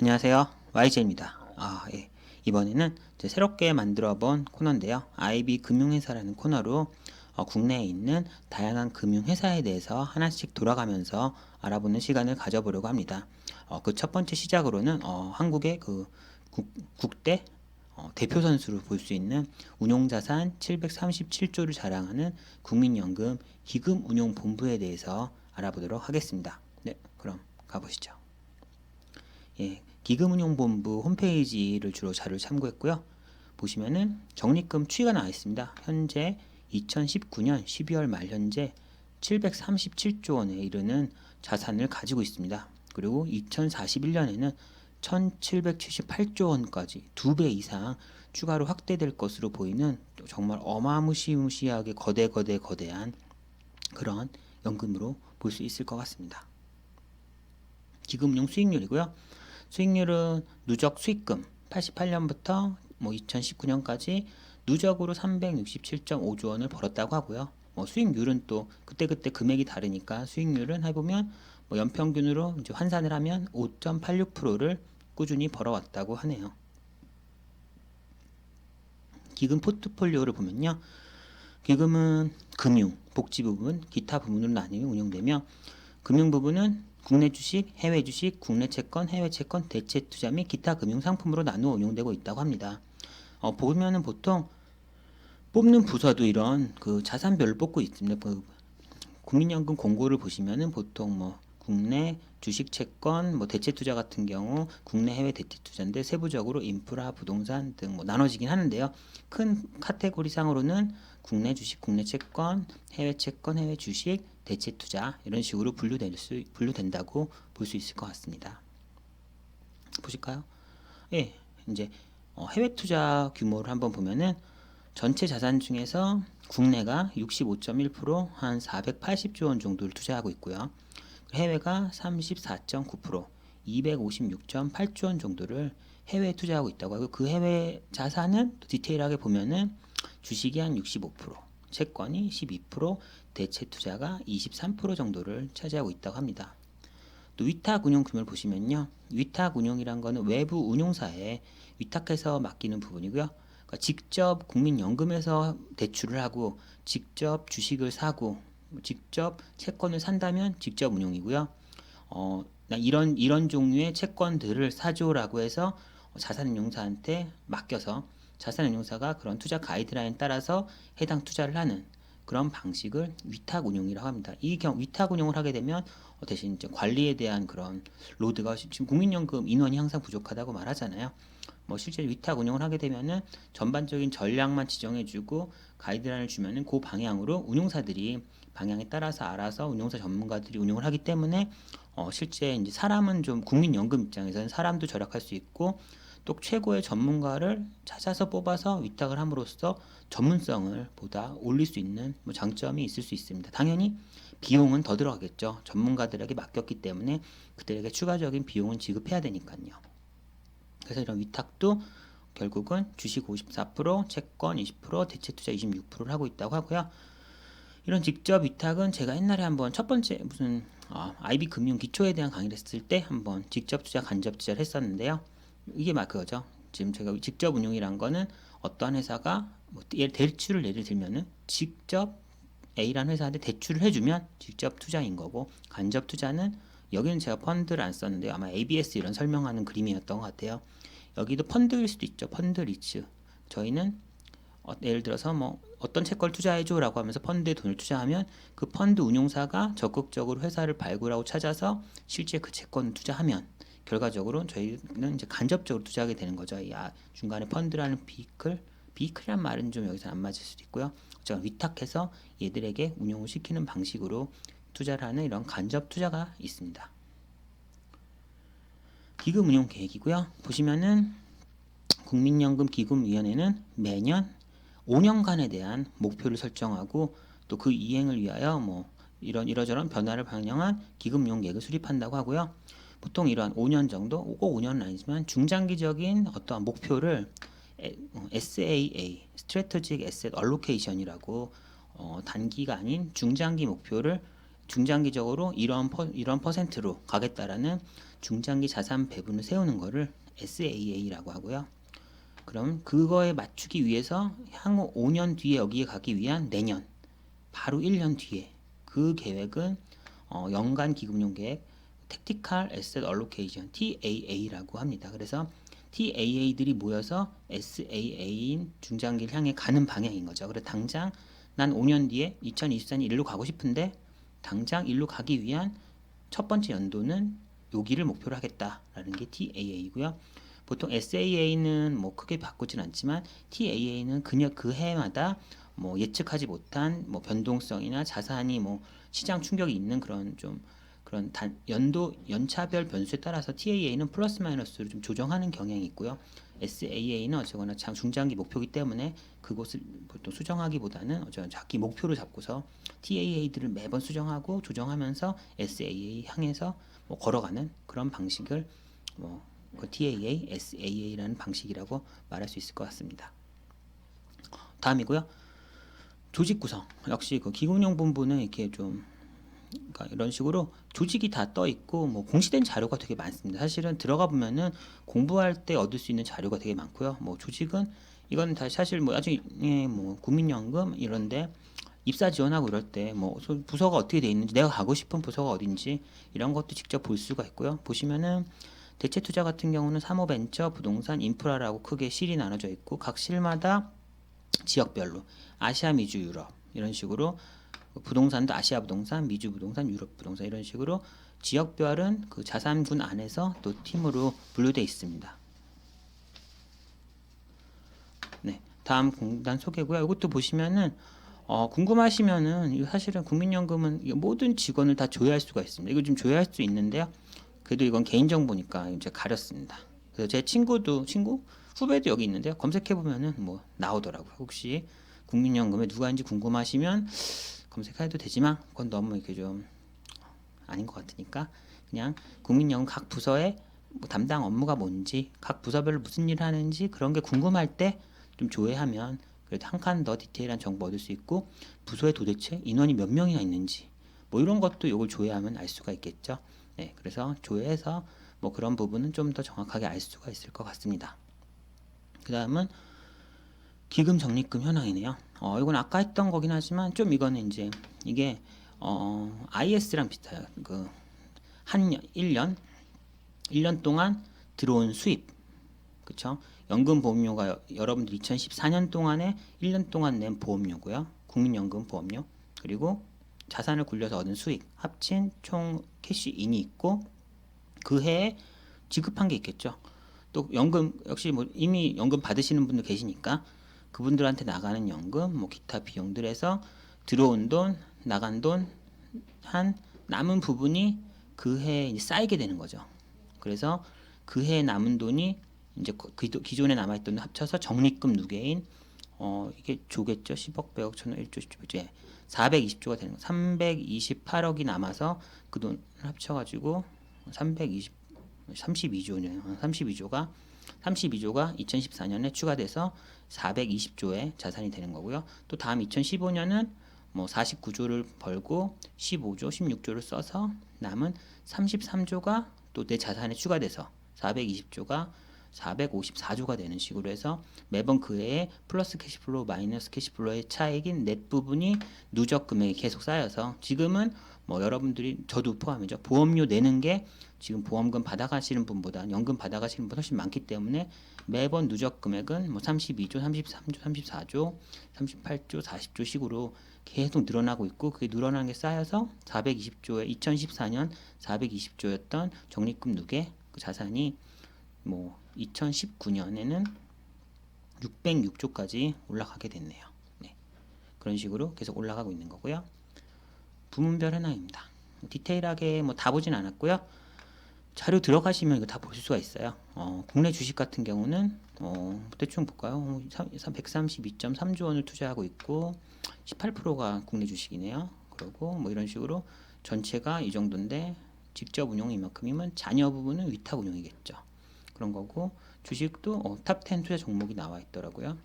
안녕하세요. YJ입니다. 예. 이번에는 이제 새롭게 만들어 본 코너인데요. IB 금융회사라는 코너로 국내에 있는 다양한 금융회사에 대해서 하나씩 돌아가면서 알아보는 시간을 가져보려고 합니다. 그 첫 번째 시작으로는 한국의 그 국대 대표 선수로 볼 수 있는 운용자산 737조를 자랑하는 국민연금 기금운용본부에 대해서 알아보도록 하겠습니다. 네, 그럼 가보시죠. 예, 기금운용본부 홈페이지를 주로 자료를 참고했고요. 보시면은 적립금 추이가 나와 있습니다. 현재 2019년 12월 말 현재 737조 원에 이르는 자산을 가지고 있습니다. 그리고 2041년에는 1778조 원까지 2배 이상 추가로 확대될 것으로 보이는 정말 어마무시무시하게 거대한 그런 연금으로 볼 수 있을 것 같습니다. 기금용 수익률이고요. 수익률은 누적 수익금 88년부터 2019년까지 누적으로 367.5조 원을 벌었다고 하고요. 수익률은 또 그때그때 금액이 다르니까 수익률은 해보면 연평균으로 이제 환산을 하면 5.86%를 꾸준히 벌어왔다고 하네요. 기금 포트폴리오를 보면요. 기금은 금융, 복지 부분, 기타 부분으로 나뉘어 운영되며 금융 부분은 국내 주식, 해외 주식, 국내 채권, 해외 채권, 대체 투자 및 기타 금융 상품으로 나누어 운용되고 있다고 합니다. 보면은 보통 뽑는 부서도 이런 그 자산별을 뽑고 있습니다. 그 국민연금 공고를 보시면은 보통 국내 주식 채권, 대체 투자 같은 경우 국내 해외 대체 투자인데 세부적으로 인프라, 부동산 등 나눠지긴 하는데요. 큰 카테고리 상으로는 국내 주식, 국내 채권, 해외 주식, 대체 투자 이런 식으로 분류된다고 볼 수 있을 것 같습니다. 보실까요? 예, 이제 해외 투자 규모를 한번 보면은 전체 자산 중에서 국내가 65.1%, 한 480조 원 정도를 투자하고 있고요. 해외가 34.9%, 256.8조 원 정도를 해외에 투자하고 있다고 하고 그 해외 자산은 디테일하게 보면은 주식이 한 65%, 채권이 12%, 대체 투자가 23% 정도를 차지하고 있다고 합니다. 또 위탁 운용 규모를 보시면요. 위탁 운용이란 거는 외부 운용사에 위탁해서 맡기는 부분이고요. 그러니까 직접 국민연금에서 대출을 하고 직접 주식을 사고 직접 채권을 산다면 직접 운용이고요. 나 이런 종류의 채권들을 사줘라고 해서 자산운용사한테 맡겨서 자산운용사가 그런 투자 가이드라인 따라서 해당 투자를 하는 그런 방식을 위탁운용이라고 합니다. 이 위탁운용을 하게 되면 대신 이제 관리에 대한 그런 로드가 지금 국민연금 인원이 항상 부족하다고 말하잖아요. 실제 위탁 운영을 하게 되면은 전반적인 전략만 지정해주고 가이드라인을 주면은 그 방향으로 운용사들이 방향에 따라서 알아서 운용사 전문가들이 운영을 하기 때문에 실제 이제 사람은 좀 국민연금 입장에서는 사람도 절약할 수 있고 또 최고의 전문가를 찾아서 뽑아서 위탁을 함으로써 전문성을 보다 올릴 수 있는 장점이 있을 수 있습니다. 당연히 비용은 더 들어가겠죠. 전문가들에게 맡겼기 때문에 그들에게 추가적인 비용은 지급해야 되니까요. 그래서 이런 위탁도 결국은 주식 54%, 채권 20%, 대체 투자 26%를 하고 있다고 하고요. 이런 직접 위탁은 제가 옛날에 한번 첫 번째 무슨 IB 금융 기초에 대한 강의를 했을 때 한번 직접 투자, 간접 투자를 했었는데요. 이게 막 그거죠. 지금 제가 직접 운용이란 거는 어떠한 회사가 대출을 예를 들면은 직접 A라는 회사한테 대출을 해주면 직접 투자인 거고 간접 투자는 여기는 제가 펀드를 안 썼는데 아마 ABS 이런 설명하는 그림이었던 것 같아요. 여기도 펀드일 수도 있죠. 펀드 리츠. 저희는 예를 들어서 어떤 채권을 투자해줘 라고 하면서 펀드에 돈을 투자하면 그 펀드 운용사가 적극적으로 회사를 발굴하고 찾아서 실제 그 채권을 투자하면 결과적으로 저희는 이제 간접적으로 투자하게 되는 거죠. 중간에 펀드라는 비클이란 말은 좀 여기서 안 맞을 수도 있고요. 어쨌든 위탁해서 얘들에게 운용을 시키는 방식으로 투자를 하는 이런 간접 투자가 있습니다. 기금 운용 계획이고요. 보시면은 국민연금 기금위원회는 매년 5년간에 대한 목표를 설정하고 또 그 이행을 위하여 이러저런 변화를 반영한 기금 운용 계획을 수립한다고 하고요. 보통 이러한 5년 정도, 꼭 5년은 아니지만 중장기적인 어떠한 목표를 SAA, Strategic Asset Allocation이라고 단기가 아닌 중장기 목표를 중장기적으로 이런 퍼센트로 가겠다라는 중장기 자산 배분을 세우는 거를 SAA라고 하고요. 그럼 그거에 맞추기 위해서 향후 5년 뒤에 여기에 가기 위한 내년 바로 1년 뒤에 그 계획은 연간 기금용 계획 Tactical Asset Allocation TAA라고 합니다. 그래서 TAA들이 모여서 SAA인 중장기를 향해 가는 방향인 거죠. 그래서 당장 난 5년 뒤에 2024년 일로 가고 싶은데 당장 일로 가기 위한 첫 번째 연도는 여기를 목표로 하겠다라는 게 TAA이고요. 보통 SAA는 뭐 크게 바꾸진 않지만 TAA는 그 해마다 뭐 예측하지 못한 뭐 변동성이나 자산이 뭐 시장 충격이 있는 그런 좀 그런 연차별 변수에 따라서 TAA는 플러스 마이너스로 좀 조정하는 경향이 있고요. SAA는 어쨌거나 중장기 목표이기 때문에 그곳을 보통 수정하기보다는 어쨌거나 자기 목표를 잡고서 TAA들을 매번 수정하고 조정하면서 SAA 향해서 뭐 걸어가는 그런 방식을 그 TAA, SAA라는 방식이라고 말할 수 있을 것 같습니다. 다음이고요. 조직 구성 역시 그 기금용 본부는 이렇게 좀 그러니까 이런 식으로 조직이 다 떠 있고 뭐 공시된 자료가 되게 많습니다. 사실은 들어가 보면은 공부할 때 얻을 수 있는 자료가 되게 많고요. 뭐 조직은 이건 다 사실 뭐 나중에 뭐 국민연금 이런데 입사 지원하고 이럴 때 뭐 부서가 어떻게 돼 있는지 내가 가고 싶은 부서가 어딘지 이런 것도 직접 볼 수가 있고요. 보시면은 대체 투자 같은 경우는 사모벤처, 부동산, 인프라라고 크게 실이 나눠져 있고 각 실마다 지역별로 아시아, 미주, 유럽 이런 식으로 부동산도 아시아 부동산, 미주 부동산, 유럽 부동산 이런 식으로 지역별은 그 자산군 안에서 또 팀으로 분류되어 있습니다. 네, 다음 공단 소개고요. 이것도 보시면은 궁금하시면은 사실은 국민연금은 모든 직원을 다 조회할 수가 있습니다. 이거 좀 조회할 수 있는데요. 그래도 이건 개인정보니까 이제 가렸습니다. 그래서 제 후배도 여기 있는데요. 검색해 보면은 뭐 나오더라고요. 혹시 국민연금에 누가인지 궁금하시면 검색해도 되지만 그건 너무 이렇게 좀 아닌 것 같으니까 그냥 국민연금 각 부서의 뭐 담당 업무가 뭔지 각 부서별로 무슨 일을 하는지 그런 게 궁금할 때 좀 조회하면 그래도 한 칸 더 디테일한 정보 얻을 수 있고 부서에 도대체 인원이 몇 명이나 있는지 뭐 이런 것도 이걸 조회하면 알 수가 있겠죠. 네, 그래서 조회해서 뭐 그런 부분은 좀 더 정확하게 알 수가 있을 것 같습니다. 그 다음은 기금 적립금 현황이네요. 이건 아까 했던 거긴 하지만 좀 이거는 이제 이게 IS랑 비슷해요. 한 1년 동안 들어온 수입. 그쵸? 연금 보험료가 여러분들 2014년 동안에 1년 동안 낸 보험료고요. 국민연금 보험료. 그리고 자산을 굴려서 얻은 수익. 합친 총 캐시인이 있고 그 해에 지급한 게 있겠죠. 또 연금 역시 뭐 이미 연금 받으시는 분들 계시니까 그분들한테 나가는 연금, 뭐 기타 비용들에서 들어온 돈, 나간 돈, 한 남은 부분이 그 해에 이제 쌓이게 되는 거죠. 그래서 그 해에 남은 돈이 이제 기존에 남아있던 돈 합쳐서 적립금 누계인 이게 조겠죠. 10억, 100억, 1000억, 1조, 10조, 420조가 되는 거. 328억이 남아서 그 돈을 합쳐가지고 32조네요. 32조가 2014년에 추가돼서 420조의 자산이 되는 거고요. 또 다음 2015년은 뭐 49조를 벌고 15조, 16조를 써서 남은 33조가 또 내 자산에 추가돼서 420조가 454조가 되는 식으로 해서 매번 그 해에 플러스 캐시플로우 마이너스 캐시플로우의 차익인 넷 부분이 누적 금액이 계속 쌓여서 지금은 뭐 여러분들이 저도 포함이죠. 보험료 내는 게 지금 보험금 받아가시는 분보다 연금 받아가시는 분 훨씬 많기 때문에 매번 누적 금액은 뭐 32조, 33조, 34조, 38조, 40조 식으로 계속 늘어나고 있고 그게 늘어나는 게 쌓여서 420조에 2014년 420조였던 적립금 누계 그 자산이 뭐 2019년에는 606조까지 올라가게 됐네요. 네. 그런 식으로 계속 올라가고 있는 거고요. 부문별 현황입니다. 디테일하게 뭐 다 보진 않았고요. 자료 들어가시면 이거 다 보실 수가 있어요. 국내 주식 같은 경우는 대충 볼까요? 132.3조 원을 투자하고 있고 18%가 국내 주식이네요. 그리고 뭐 이런 식으로 전체가 이 정도인데 직접 운용이 이만큼이면 자녀 부분은 위탁 운용이겠죠. 그런 거고 주식도 탑10 투자 종목이 나와 있더라고요.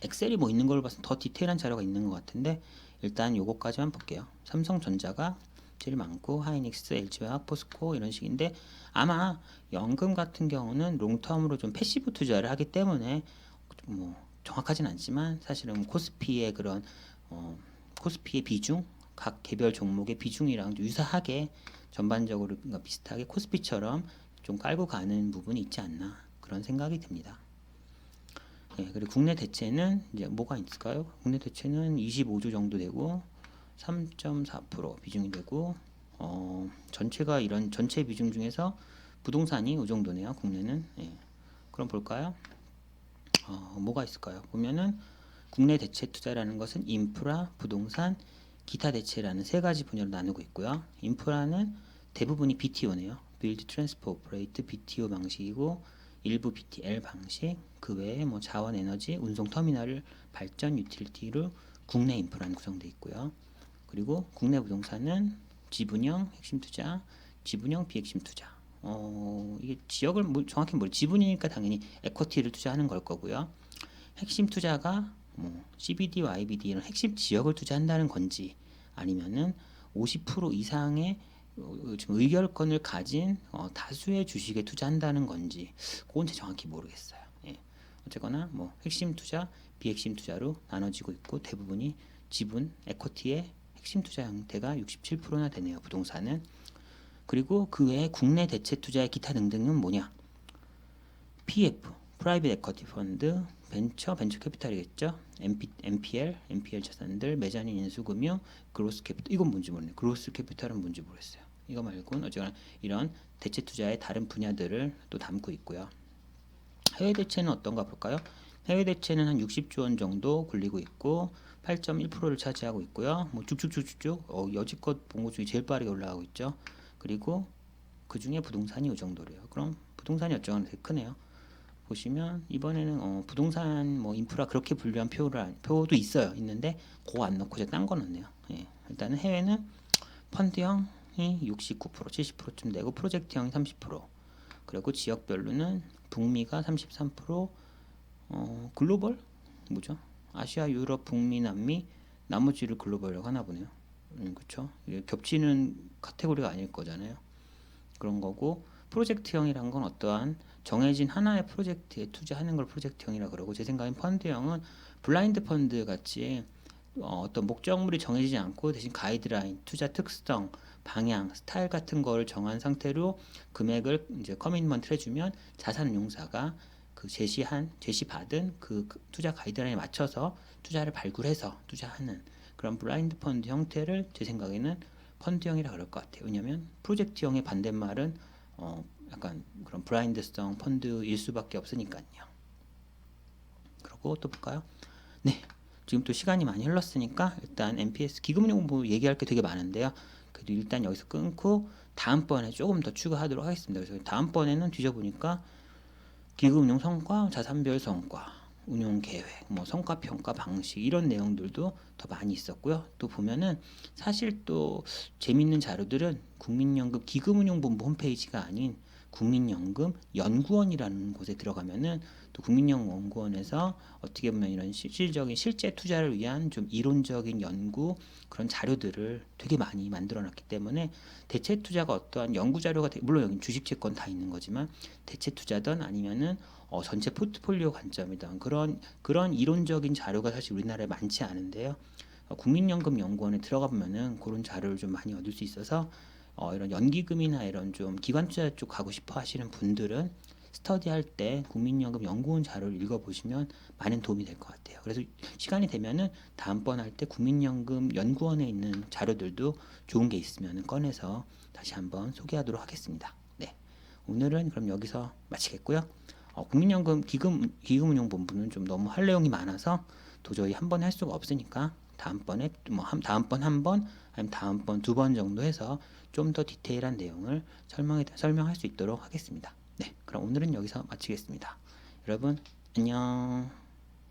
엑셀이 뭐 있는 걸 봐서 더 디테일한 자료가 있는 것 같은데 일단 요거까지만 볼게요. 삼성전자가 제일 많고 하이닉스, LG화학, 포스코 이런 식인데 아마 연금 같은 경우는 롱텀으로 좀 패시브 투자를 하기 때문에 뭐 정확하진 않지만 사실은 코스피의 그런 코스피의 비중 각 개별 종목의 비중이랑 유사하게 전반적으로 비슷하게 코스피처럼 좀 깔고 가는 부분이 있지 않나 그런 생각이 듭니다. 예, 그리고 국내 대체는 이제 뭐가 있을까요? 국내 대체는 25조 정도 되고 3.4% 비중이 되고 전체가 이런 전체 비중 중에서 부동산이 이 정도네요. 국내는. 예. 그럼 볼까요? 뭐가 있을까요? 보면은 국내 대체 투자라는 것은 인프라, 부동산, 기타 대체라는 세 가지 분야로 나누고 있고요. 인프라는 대부분이 BTO네요. Build, Transfer, Operate, BTO 방식이고 일부 BTL 방식, 그 외에 뭐 자원, 에너지, 운송 터미널, 발전, 유틸리티로 국내 인프라는 구성되어 있고요. 그리고 국내 부동산은 지분형, 핵심 투자, 지분형, 비핵심 투자. 이게 지역을 정확히 지분이니까 당연히 에쿼티를 투자하는 걸 거고요. 핵심 투자가 뭐 CBD, YBD 이런 핵심 지역을 투자한다는 건지 아니면은 50% 이상의 지금 의결권을 가진 다수의 주식에 투자한다는 건지 그건 제가 정확히 모르겠어요. 예. 어쨌거나 뭐 핵심 투자, 비핵심 투자로 나눠지고 있고 대부분이 지분, 에쿼티의 핵심 투자 형태가 67%나 되네요. 부동산은. 그리고 그 외에 국내 대체 투자의 기타 등등은 뭐냐? PF, 프라이빗 에쿼티 펀드, 벤처 캐피탈이겠죠. MPL 자산들, 메자닌 인수금융, 그로스 캐피탈. 이건 뭔지 모르네. 그로스 캐피탈은 뭔지 모르겠어요. 이거 말고는 어쨌거나 이런 대체 투자의 다른 분야들을 또 담고 있고요. 해외 대체는 어떤가 볼까요? 해외 대체는 한 60조 원 정도 굴리고 있고 8.1%를 차지하고 있고요. 뭐 쭉쭉쭉쭉 여지껏 본 것 중에 제일 빠르게 올라가고 있죠. 그리고 그 중에 부동산이 이 정도래요. 그럼 부동산이 어쩌면 되게 크네요. 보시면 이번에는 부동산 뭐 인프라 그렇게 분류한 표도 있는데 그거 안 넣고 제가 딴 거 넣네요. 예. 일단은 해외는 펀드형이 69%, 70%쯤 되고 프로젝트형이 30%. 그리고 지역별로는 북미가 33%, 글로벌 뭐죠? 아시아, 유럽, 북미, 남미 나머지를 글로벌이라고 하나 보네요. 그렇죠? 겹치는 카테고리가 아닐 거잖아요. 그런 거고 프로젝트형이란 건 어떠한 정해진 하나의 프로젝트에 투자하는 걸 프로젝트형이라 그러고 제 생각엔 펀드형은 블라인드 펀드 같이 어떤 목적물이 정해지지 않고 대신 가이드라인, 투자 특성, 방향, 스타일 같은 거를 정한 상태로 금액을 이제 커미트먼트를 해주면 자산운용사가 그 제시받은 그 투자 가이드라인에 맞춰서 투자를 발굴해서 투자하는 그런 블라인드 펀드 형태를 제 생각에는 펀드형이라 그럴 것 같아요. 왜냐하면 프로젝트형의 반대말은 약간 그런 블라인드성 펀드일 수밖에 없으니까요. 그리고 또 볼까요? 네, 지금 또 시간이 많이 흘렀으니까 일단 MPS 기금운용 뭐 얘기할 게 되게 많은데요. 그래도 일단 여기서 끊고 다음번에 조금 더 추가하도록 하겠습니다. 그래서 다음번에는 뒤져보니까 기금운용 성과, 자산별 성과, 운용 계획, 뭐 성과 평가 방식 이런 내용들도 더 많이 있었고요. 또 보면은 사실 또 재밌는 자료들은 국민연금 기금운용본부 홈페이지가 아닌 국민연금 연구원이라는 곳에 들어가면은 또 국민연구원에서 어떻게 보면 이런 실질적인 실제 투자를 위한 좀 이론적인 연구 그런 자료들을 되게 많이 만들어놨기 때문에 대체 투자가 어떠한 연구 자료가 물론 여기 주식 채권 다 있는 거지만 대체 투자든 아니면은 전체 포트폴리오 관점이든 그런 이론적인 자료가 사실 우리나라에 많지 않은데요. 국민연금 연구원에 들어가 보면은 그런 자료를 좀 많이 얻을 수 있어서 이런 연기금이나 이런 좀 기관 투자 쪽 가고 싶어 하시는 분들은 스터디할 때 국민연금 연구원 자료를 읽어보시면 많은 도움이 될 것 같아요. 그래서 시간이 되면은 다음번 할 때 국민연금 연구원에 있는 자료들도 좋은 게 있으면 꺼내서 다시 한번 소개하도록 하겠습니다. 네, 오늘은 그럼 여기서 마치겠고요. 국민연금 기금운용본부는 좀 너무 할 내용이 많아서 도저히 한 번에 할 수가 없으니까 다음번에 뭐 다음번 한 번, 아니면 다음번 두 번 정도 해서 좀 더 디테일한 내용을 설명할 수 있도록 하겠습니다. 네, 그럼 오늘은 여기서 마치겠습니다. 여러분 안녕.